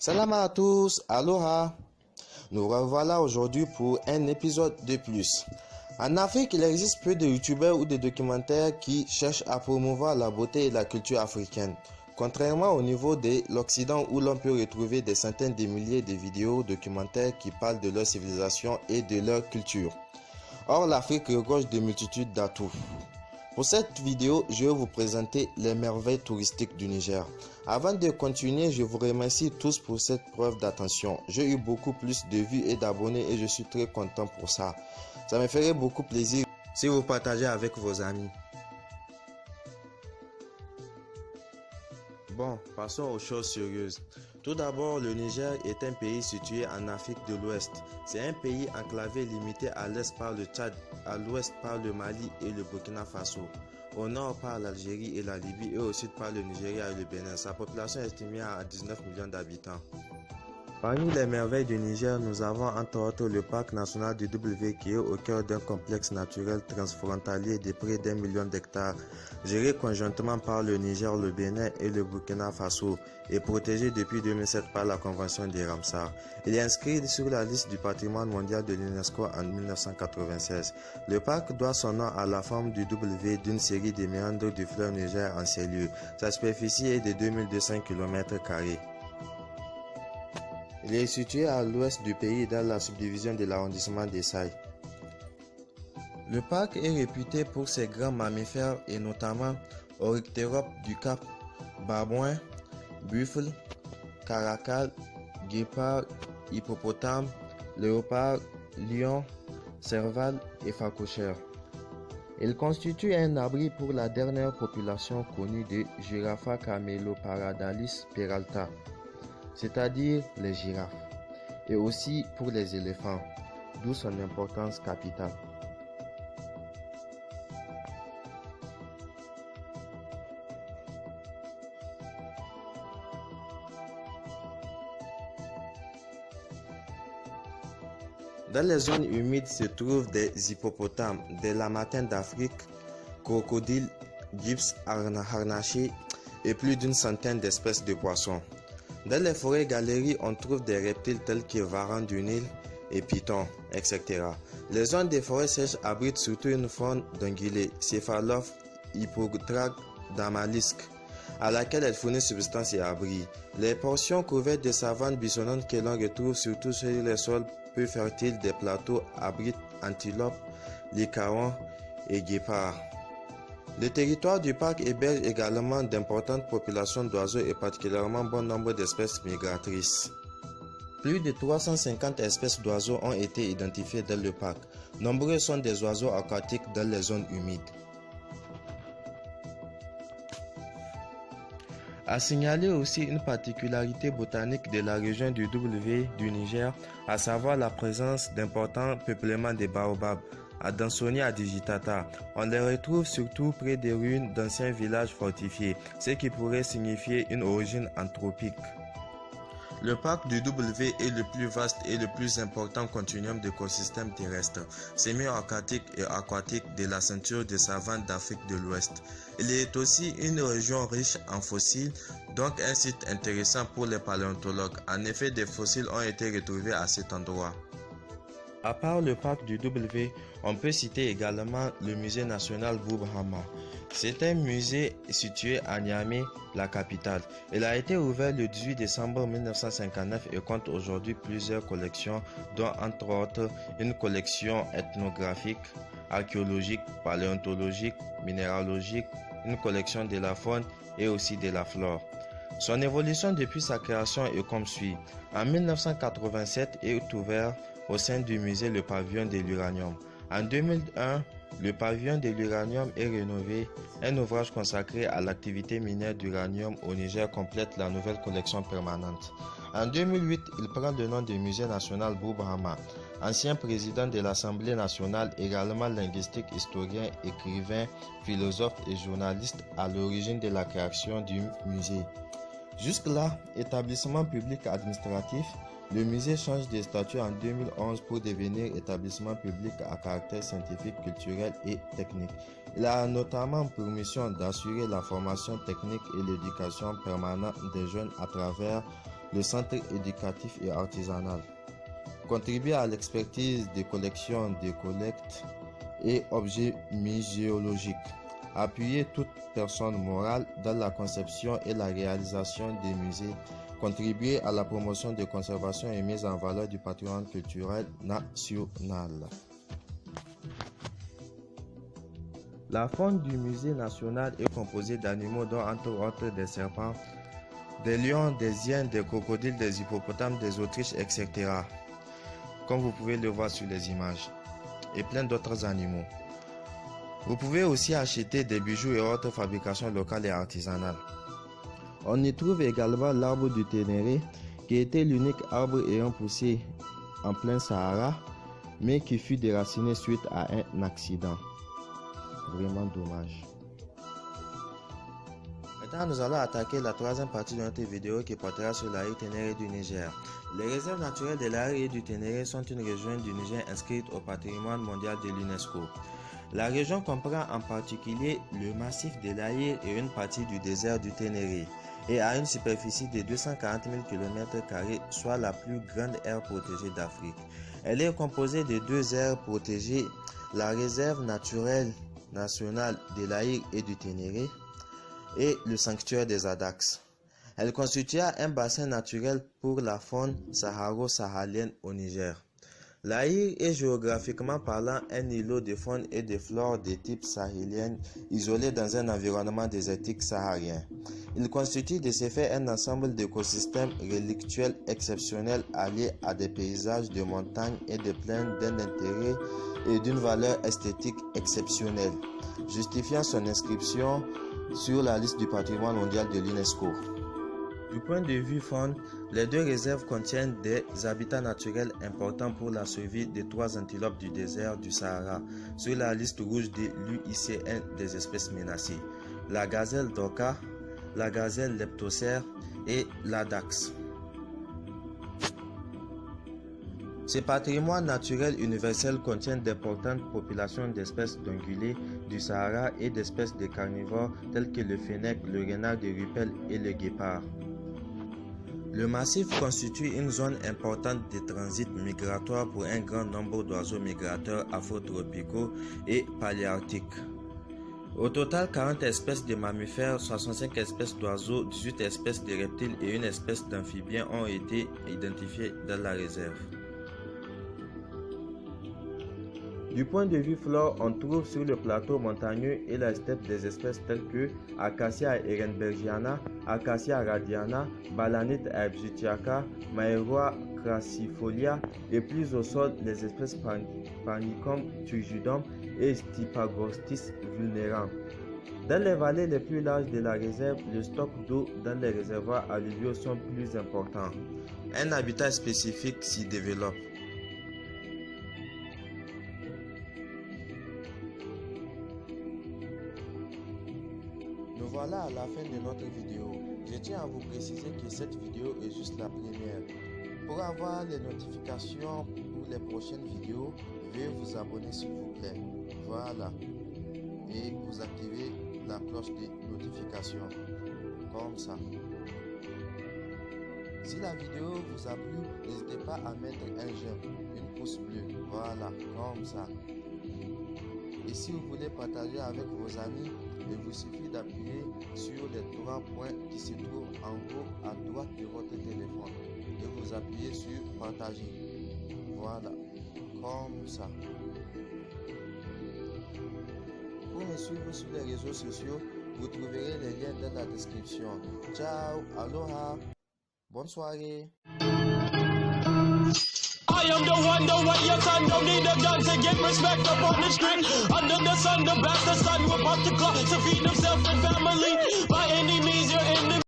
Salam à tous, aloha. Nous revoilà aujourd'hui pour un épisode de plus. En Afrique, il existe peu de youtubeurs ou de documentaires qui cherchent à promouvoir la beauté et la culture africaine. Contrairement au niveau de l'Occident où l'on peut retrouver des centaines de milliers de vidéos documentaires qui parlent de leur civilisation et de leur culture. Or, l'Afrique regorge de multitudes d'atouts. Pour cette vidéo, je vais vous présenter les merveilles touristiques du Niger. Avant de continuer, je vous remercie tous pour cette preuve d'attention. J'ai eu beaucoup plus de vues et d'abonnés et je suis très content pour ça. Ça me ferait beaucoup plaisir si vous partagez avec vos amis. Bon, passons aux choses sérieuses. Tout d'abord, le Niger est un pays situé en Afrique de l'Ouest. C'est un pays enclavé limité à l'est par le Tchad, à l'ouest par le Mali et le Burkina Faso, au nord par l'Algérie et la Libye et au sud par le Nigeria et le Bénin. Sa population est estimée à 19 millions d'habitants. Parmi les merveilles du Niger, nous avons entre autres le parc national du W qui est au cœur d'un complexe naturel transfrontalier de près d'1 million d'hectares, géré conjointement par le Niger, le Bénin et le Burkina Faso et protégé depuis 2007 par la Convention de Ramsar. Il est inscrit sur la liste du patrimoine mondial de l'UNESCO en 1996. Le parc doit son nom à la forme du W d'une série de méandres du fleuve Niger en ces lieux. Sa superficie est de 2200 km². Il est situé à l'ouest du pays dans la subdivision de l'arrondissement d'Essaï. Le parc est réputé pour ses grands mammifères et notamment Oryctéropes du Cap, babouins, buffles, caracals, guépards, hippopotames, léopards, lions, servals et phacochères. Il constitue un abri pour la dernière population connue de Giraffa camelopardalis peralta, c'est-à-dire les girafes, et aussi pour les éléphants, d'où son importance capitale. Dans les zones humides se trouvent des hippopotames, des lamatins d'Afrique, crocodiles, gypses harnachés et plus d'une centaine d'espèces de poissons. Dans les forêts galeries, on trouve des reptiles tels que varans du Nil et pythons, etc. Les zones des forêts sèches abritent surtout une faune d'ongulés, céphalophes, hippotraques, damalisques, à laquelle elles fournissent substance et abri. Les portions couvertes de savanes buissonnantes que l'on retrouve surtout sur les sols peu fertiles des plateaux abritent antilopes, lycaons et guépards. Le territoire du parc héberge également d'importantes populations d'oiseaux et particulièrement bon nombre d'espèces migratrices. Plus de 350 espèces d'oiseaux ont été identifiées dans le parc. Nombreux sont des oiseaux aquatiques dans les zones humides. À signaler aussi une particularité botanique de la région du W du Niger, à savoir la présence d'importants peuplements de baobabs. À Dansoni à Digitata, on les retrouve surtout près des ruines d'anciens villages fortifiés, ce qui pourrait signifier une origine anthropique. Le parc du W est le plus vaste et le plus important continuum d'écosystèmes terrestres, semi-aquatiques et aquatiques de la ceinture des savanes d'Afrique de l'Ouest. Il est aussi une région riche en fossiles, donc un site intéressant pour les paléontologues. En effet, des fossiles ont été retrouvés à cet endroit. À part le parc du W, on peut citer également le musée national Boubhama. C'est un musée situé à Niamey, la capitale. Il a été ouvert le 18 décembre 1959 et compte aujourd'hui plusieurs collections, dont entre autres une collection ethnographique, archéologique, paléontologique, minéralogique, une collection de la faune et aussi de la flore. Son évolution depuis sa création est comme suit. En 1987 est ouvert au sein du musée le pavillon de l'uranium. En 2001, le pavillon de l'uranium est rénové. Un ouvrage consacré à l'activité minière d'uranium au Niger complète la nouvelle collection permanente. En 2008, il prend le nom de musée national Boubhama. Ancien président de l'Assemblée nationale, également linguistique, historien, écrivain, philosophe et journaliste à l'origine de la création du musée. Jusque-là, établissement public administratif, le musée change de statut en 2011 pour devenir établissement public à caractère scientifique, culturel et technique. Il a notamment pour mission d'assurer la formation technique et l'éducation permanente des jeunes à travers le centre éducatif et artisanal. Contribuer à l'expertise des collections, des collectes et objets muséologiques. Appuyer toute personne morale dans la conception et la réalisation des musées. Contribuer à la promotion de conservation et mise en valeur du patrimoine culturel national. La faune du musée national est composée d'animaux dont entre autres des serpents, des lions, des hyènes, des crocodiles, des hippopotames, des autruches, etc. Comme vous pouvez le voir sur les images, et plein d'autres animaux. Vous pouvez aussi acheter des bijoux et autres fabrications locales et artisanales. On y trouve également l'arbre du Ténéré, qui était l'unique arbre ayant poussé en plein Sahara, mais qui fut déraciné suite à un accident. Vraiment dommage. Maintenant, nous allons attaquer la troisième partie de notre vidéo qui portera sur la Ténéré du Niger. Les réserves naturelles de l'Aïr et du Ténéré sont une région du Niger inscrite au patrimoine mondial de l'UNESCO. La région comprend en particulier le massif de l'Aïr et une partie du désert du Ténéré et a une superficie de 240 000 km², soit la plus grande aire protégée d'Afrique. Elle est composée de deux aires protégées, la réserve naturelle nationale de l'Aïr et du Ténéré et le sanctuaire des Adax. Elle constitua un bassin naturel pour la faune saharo-saharienne au Niger. L'Aïr est géographiquement parlant un îlot de faune et de flore de type sahélien isolé dans un environnement désertique saharien. Il constitue de ce fait un ensemble d'écosystèmes relictuels exceptionnels alliés à des paysages de montagne et de plaines d'un intérêt et d'une valeur esthétique exceptionnelle, justifiant son inscription sur la liste du patrimoine mondial de l'UNESCO. Du point de vue faune, les deux réserves contiennent des habitats naturels importants pour la survie des trois antilopes du désert du Sahara, sur la liste rouge de l'UICN des espèces menacées, la gazelle d'Oka, la gazelle leptocère et l'adax. Ce patrimoine naturel universel contient d'importantes populations d'espèces d'ongulés du Sahara et d'espèces de carnivores tels que le fennec, le renard de Ruppel et le guépard. Le massif constitue une zone importante de transit migratoire pour un grand nombre d'oiseaux migrateurs afrotropicaux et paléarctiques. Au total, 40 espèces de mammifères, 65 espèces d'oiseaux, 18 espèces de reptiles et une espèce d'amphibiens ont été identifiées dans la réserve. Du point de vue flore, on trouve sur le plateau montagneux et la steppe des espèces telles que Acacia ehrenbergiana, Acacia radiana, Balanite aegyptiaca, Maeroa crassifolia et plus au sol les espèces Panicum turgidum et Stipagostis vulnerans. Dans les vallées les plus larges de la réserve, le stock d'eau dans les réservoirs alluviaux sont plus importants. Un habitat spécifique s'y développe. Nous voilà à la fin de notre vidéo. Je tiens à vous préciser que cette vidéo est juste la première. Pour avoir les notifications pour les prochaines vidéos, veuillez vous abonner s'il vous plaît. Voilà. Et vous activez la cloche de notification. Comme ça. Si la vidéo vous a plu, n'hésitez pas à mettre un j'aime, une pouce bleu. Voilà, comme ça. Et si vous voulez partager avec vos amis, il vous suffit d'appuyer sur les trois points qui se trouvent en haut à droite de votre téléphone et vous appuyez sur partager. Voilà, comme ça. Pour me suivre sur les réseaux sociaux, vous trouverez les liens dans la description. Ciao, aloha, bonne soirée. I am the one, the way your son don't need a gun to get respect up on the street. Under the sun, the bastard son will pop the clock to feed himself and family. By any means, you're in the